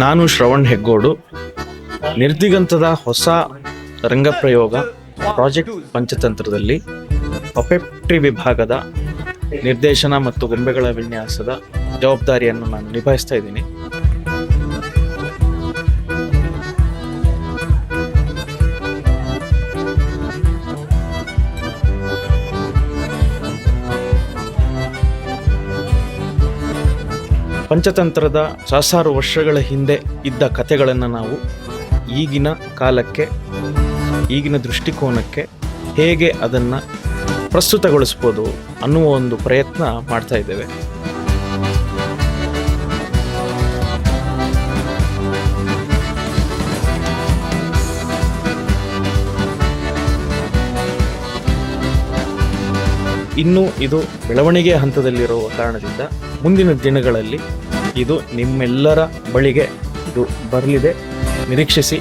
ನಾನು ಶ್ರವಣ್ ಹೆಗ್ಗೋಡು. ನಿರ್ದಿಗಂತದ ಹೊಸ ರಂಗಪ್ರಯೋಗ project ಪಂಚತಂತ್ರದಲ್ಲಿ puppetry ವಿಭಾಗದ ನಿರ್ದೇಶನ ಮತ್ತು ಗೊಂಬೆಗಳ ವಿನ್ಯಾಸದ ಜವಾಬ್ದಾರಿಯನ್ನು ನಾನು ನಿಭಾಯಿಸ್ತಾ ಇದ್ದೀನಿ. ಪಂಚತಂತ್ರದ ಸಹಸ್ರಾರು ವರ್ಷಗಳ ಹಿಂದೆ ಇದ್ದ ಕಥೆಗಳನ್ನು ನಾವು ಈಗಿನ ಕಾಲಕ್ಕೆ, ಈಗಿನ ದೃಷ್ಟಿಕೋನಕ್ಕೆ ಹೇಗೆ ಅದನ್ನು ಪ್ರಸ್ತುತಗೊಳಿಸ್ಬೋದು ಅನ್ನುವ ಒಂದು ಪ್ರಯತ್ನ ಮಾಡ್ತಾ ಇದ್ದೇವೆ. ಇನ್ನು ಇದು ಬೆಳವಣಿಗೆ ಹಂತದಲ್ಲಿರುವ ಕಾರಣದಿಂದ ಮುಂದಿನ ದಿನಗಳಲ್ಲಿ ಇದು ನಿಮ್ಮೆಲ್ಲರ ಬಳಿಗೆ ಇದು ಬರಲಿದೆ. ನಿರೀಕ್ಷಿಸಿ.